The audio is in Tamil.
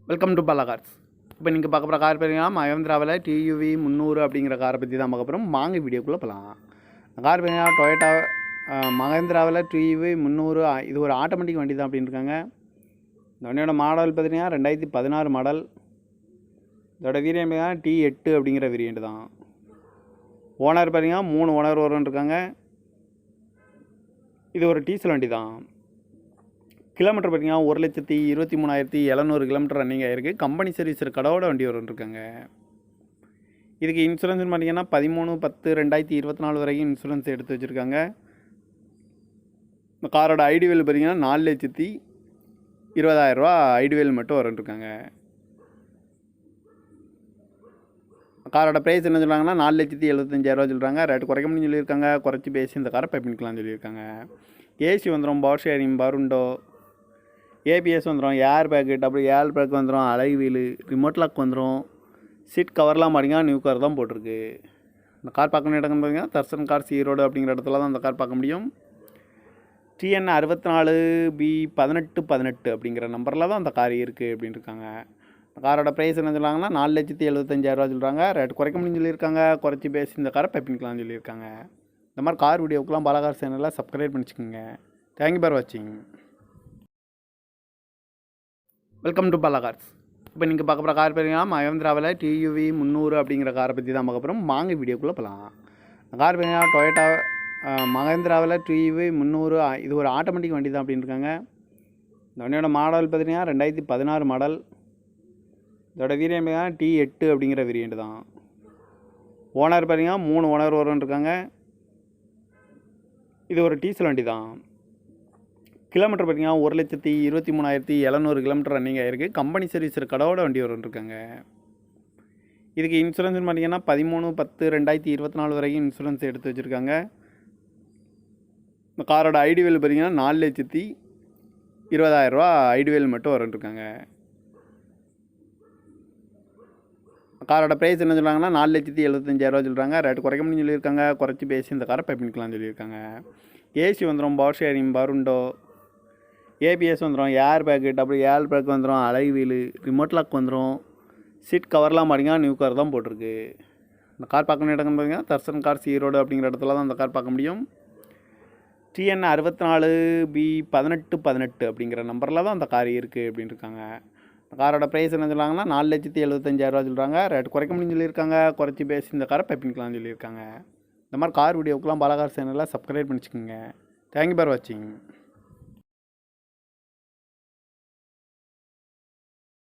Welcome to Bala cars. இப்போ நீங்கள் பார்க்க போகிற கார் பார்த்தீங்கன்னா மஹேந்திராவில் டியூவி 300 அப்படிங்கிற காரை பற்றி தான் பார்க்க போகிறோம். வாங்க வீடியோக்குள்ளே போகலாம். கார் பார்த்தீங்கன்னா டொயோட்டா மஹேந்திராவில் டியூவி 300. இது ஒரு ஆட்டோமேட்டிக் வண்டி தான் அப்படின்னு இருக்காங்க. இந்த வண்டியோட மாடல் பார்த்தீங்கன்னா 2016 மாடல். இதோட வீரியன்ட் பார்த்தீங்கன்னா T8 அப்படிங்கிற வேரியண்ட் தான். ஓனர் பார்த்தீங்கன்னா 3 ஓனர் வரும்னு இருக்காங்க. இது ஒரு டீசல் வண்டி தான். கிலோமீட்டர் பார்த்தீங்கன்னா 1,23,700 கிலோமீட்டர் ரன்னிங் ஆகிருக்கு. கம்பெனி சர்வீஸ் கடவோட வண்டி வரும்னு இருக்காங்க. இதுக்கு இன்சூரன்ஸ்னு பார்த்தீங்கன்னா 13/10/2024 வரைக்கும் இன்சூரன்ஸ் எடுத்து வச்சுருக்காங்க. இந்த காரோட ஐடிவேல் பார்த்தீங்கன்னா 4,20,000 ரூபா ஐடிவேல் மட்டும் வரும்னு இருக்காங்க. காரோட ப்ரைஸ் என்ன சொல்கிறாங்கன்னா 4,75,000 சொல்கிறாங்க. ரேட்டு குறைக்க முடியும்னு சொல்லியிருக்காங்க. குறைச்சி பேசி இந்த காரை பை பண்ணிக்கலாம்னு சொல்லியிருக்காங்க. ஏசி வந்துடும், பவர் ஷேரிங், பருண்டோ, ஏபிஎஸ் வந்துடும், air bag, double air bag வந்துடும், அலை வீலு, ரிமோட் லாக் வந்துடும். சீட் கவர்லாம் பார்த்தீங்கன்னா நியூ கார் தான் போட்டிருக்கு. இந்த கார் பார்க்கணும் இடம்னு பார்த்தீங்கன்னா தர்சன் கார்ஸ் ஈரோடு அப்படிங்கிற இடத்துல தான் அந்த கார் பார்க்க முடியும். TN 64B1818 அப்படிங்கிற நம்பரில் தான் அந்த கார் இருக்குது அப்படின்னு இருக்காங்க. இந்த காரோட ப்ரைஸ் என்ன சொல்கிறாங்கன்னா 4,75,000 சொல்கிறாங்க. ரேட் குறைக்க முடியும்னு சொல்லியிருக்காங்க. குறைச்சி பேசி இந்த காரை பை பண்ணிக்கலாம்னு சொல்லியிருக்காங்க. இந்த மாதிரி கார் வீடியோக்கெலாம் பாலா கார் சேனலில் சப்ஸ்கிரைப் பண்ணிச்சுக்கோங்க. தேங்க்யூ ஃபார் வாட்சிங். Welcome to Bala cars. இப்போ நீங்கள் பார்க்க போகிற கார் பார்த்தீங்கன்னா மஹேந்திராவில் டியூவி 300 அப்படிங்கிற காரை பற்றி தான் பார்க்க போகிறோம். வாங்க வீடியோக்குள்ளே போகலாம். கார் பார்த்தீங்கன்னா டொயோட்டா மஹேந்திராவில் டியூவி 300. இது ஒரு ஆட்டோமேட்டிக் வண்டி தான் அப்படின்னு இருக்காங்க. இந்த வண்டியோட மாடல் பார்த்தீங்கன்னா 2016 மாடல். இதோட வீரியன்ட் பார்த்தீங்கன்னா T8 அப்படிங்கிற வேரியண்ட் தான். ஓனர் பார்த்தீங்கன்னா 3 ஓனர் வரும்னு இருக்காங்க. இது ஒரு டீசல் வண்டி தான். கிலோமீட்டர் பார்த்தீங்கன்னா 1,23,700 கிலோமீட்டர் ரன்னிங் ஆகிருக்கு. கம்பெனி சர்வீஸ் கடவோட வண்டி வரும்னு இருக்காங்க. இதுக்கு இன்சூரன்ஸ்னு பார்த்தீங்கன்னா 13/10/2024 வரைக்கும் இன்சூரன்ஸ் எடுத்து வச்சுருக்காங்க. இந்த காரோட ஐடிவேல் பார்த்தீங்கன்னா 4,20,000 ரூபா ஐடிவேல் மட்டும் வரும்னு இருக்காங்க. காரோட ப்ரைஸ் என்ன சொல்கிறாங்கன்னா 4,75,000 சொல்கிறாங்க. ரேட்டு குறைக்க முடியும்னு சொல்லியிருக்காங்க. குறைச்சி பேசி இந்த காரை பை பண்ணிக்கலாம்னு சொல்லியிருக்காங்க. ஏசி வந்துடும், பவர் ஷேரிங், பருண்டோ, ஏபிஎஸ் வந்துடும், air bag, double air bag வந்துடும், அலை வீலு, ரிமோட் லாக் வந்துடும். சீட் கவர்லாம் பார்த்தீங்கன்னா நியூ கார் தான் போட்டிருக்கு. இந்த கார் பார்க்கணும் இடம்னு பார்த்தீங்கன்னா தர்சன் கார்ஸ் ஈரோடு அப்படிங்கிற இடத்துல தான் அந்த கார் பார்க்க முடியும். TN 64B1818 அப்படிங்கிற நம்பரில் தான் அந்த கார் இருக்குது அப்படின்னு இருக்காங்க. இந்த காரோட ப்ரைஸ் என்ன சொல்கிறாங்கன்னா 4,75,000 சொல்கிறாங்க. ரேட் குறைக்க முடியும்னு சொல்லியிருக்காங்க. குறைச்சி பேசி இந்த காரை பை பண்ணிக்கலாம்னு சொல்லியிருக்காங்க. இந்த மாதிரி கார் வீடியோக்கெலாம் பாலா கார் சேனலில் சப்ஸ்கிரைப் பண்ணிச்சுக்கோங்க. தேங்க்யூ ஃபார் வாட்சிங்.